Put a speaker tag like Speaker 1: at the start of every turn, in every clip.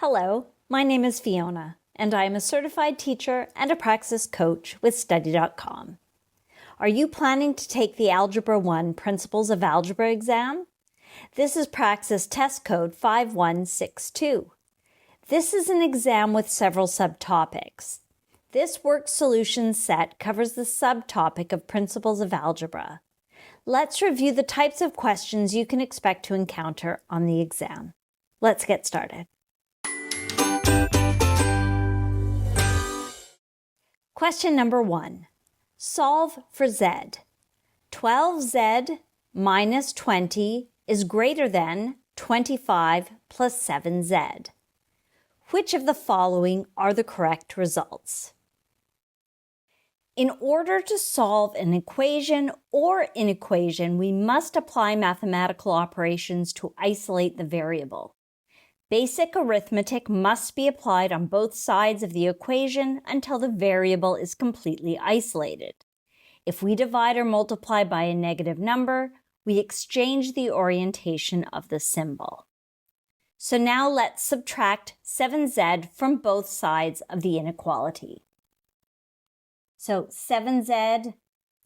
Speaker 1: Hello, my name is Fiona, and I am a certified teacher and a Praxis coach with Study.com. Are you planning to take the Algebra I Principles of Algebra exam? This is Praxis test code 5162. This is an exam with several subtopics. This work solution set covers the subtopic of Principles of Algebra. Let's review the types of questions you can expect to encounter on the exam. Let's get started. Question number 1. Solve for z. 12z minus 20 is greater than 25 plus 7z. Which of the following are the correct results? In order to solve an equation or inequation, we must apply mathematical operations to isolate the variable. Basic arithmetic must be applied on both sides of the equation until the variable is completely isolated. If we divide or multiply by a negative number, we exchange the orientation of the symbol. So now let's subtract 7z from both sides of the inequality. So 7z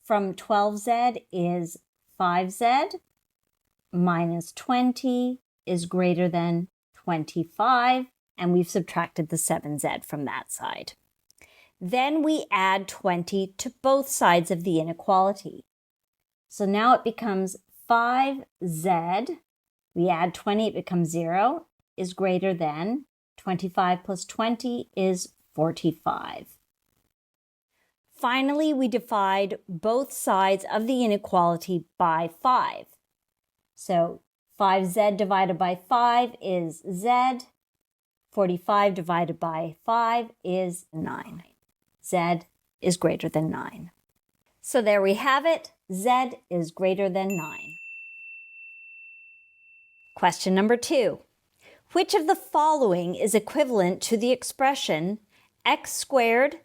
Speaker 1: from 12z is 5z, minus 20 is greater than 25, and we've subtracted the 7z from that side. Then we add 20 to both sides of the inequality. So now it becomes 5z, we add 20, it becomes 0, is greater than 25 plus 20 is 45. Finally, we divide both sides of the inequality by 5. So 5z divided by 5 is z. 45 divided by 5 is 9. Z is greater than 9. So there we have it. Z is greater than 9. Question number 2. Which of the following is equivalent to the expression x squared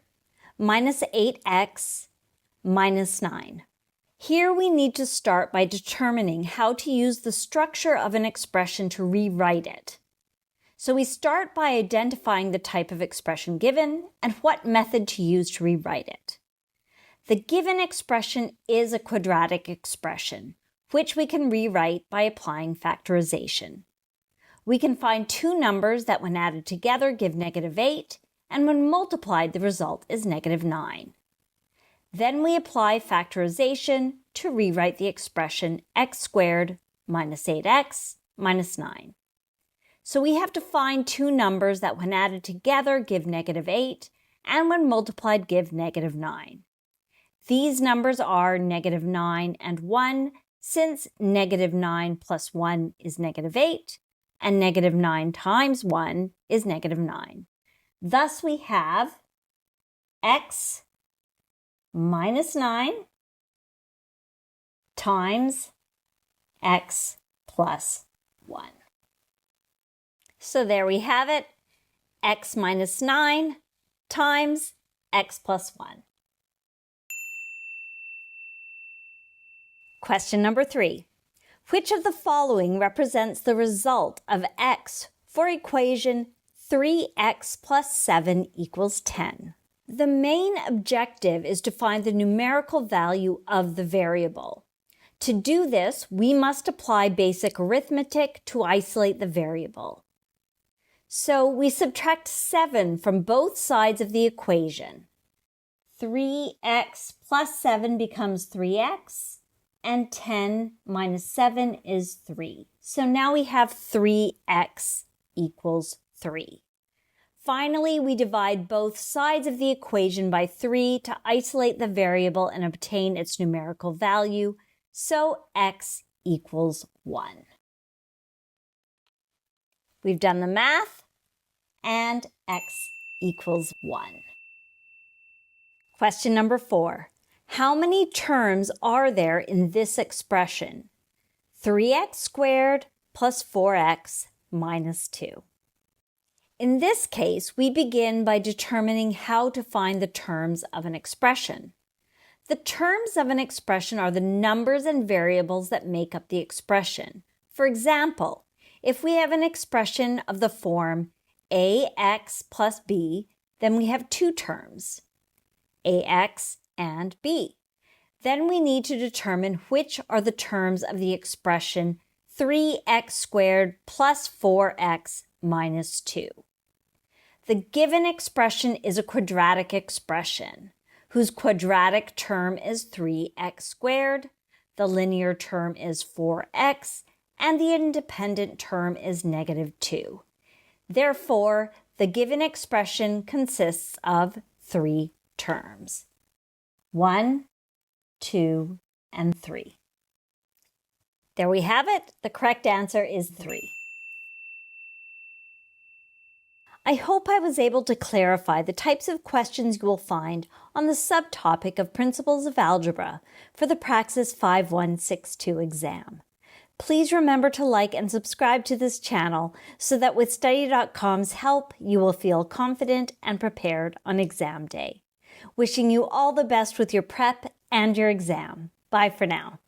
Speaker 1: minus 8x minus 9? Here we need to start by determining how to use the structure of an expression to rewrite it. So we start by identifying the type of expression given and what method to use to rewrite it. The given expression is a quadratic expression, which we can rewrite by applying factorization. We can find two numbers that when added together give negative 8, and when multiplied the result is negative 9. Then we apply factorization to rewrite the expression x squared minus 8x minus 9. So we have to find two numbers that when added together give negative 8 and when multiplied give negative 9. These numbers are negative 9 and 1, since negative 9 plus 1 is negative 8 and negative 9 times 1 is negative 9. Thus we have x minus 9 times x plus 1. So there we have it, x minus 9 times x plus 1. Question number 3. Which of the following represents the result of x for equation 3x plus 7 equals 10? The main objective is to find the numerical value of the variable. To do this, we must apply basic arithmetic to isolate the variable. So we subtract 7 from both sides of the equation. 3x plus 7 becomes 3x, and 10 minus 7 is 3. So now we have 3x equals 3. Finally, we divide both sides of the equation by 3 to isolate the variable and obtain its numerical value, so x equals 1. We've done the math, and x equals 1. Question number 4. How many terms are there in this expression? 3x squared plus 4x minus 2. In this case, we begin by determining how to find the terms of an expression. The terms of an expression are the numbers and variables that make up the expression. For example, if we have an expression of the form ax plus b, then we have two terms, ax and b. Then we need to determine which are the terms of the expression 3x squared plus 4x minus 2. The given expression is a quadratic expression, whose quadratic term is 3x squared, the linear term is 4x, and the independent term is negative 2. Therefore, the given expression consists of three terms: 1, 2, and 3. There we have it. The correct answer is 3. I hope I was able to clarify the types of questions you will find on the subtopic of Principles of Algebra for the Praxis 5162 exam. Please remember to like and subscribe to this channel so that with Study.com's help, you will feel confident and prepared on exam day. Wishing you all the best with your prep and your exam. Bye for now.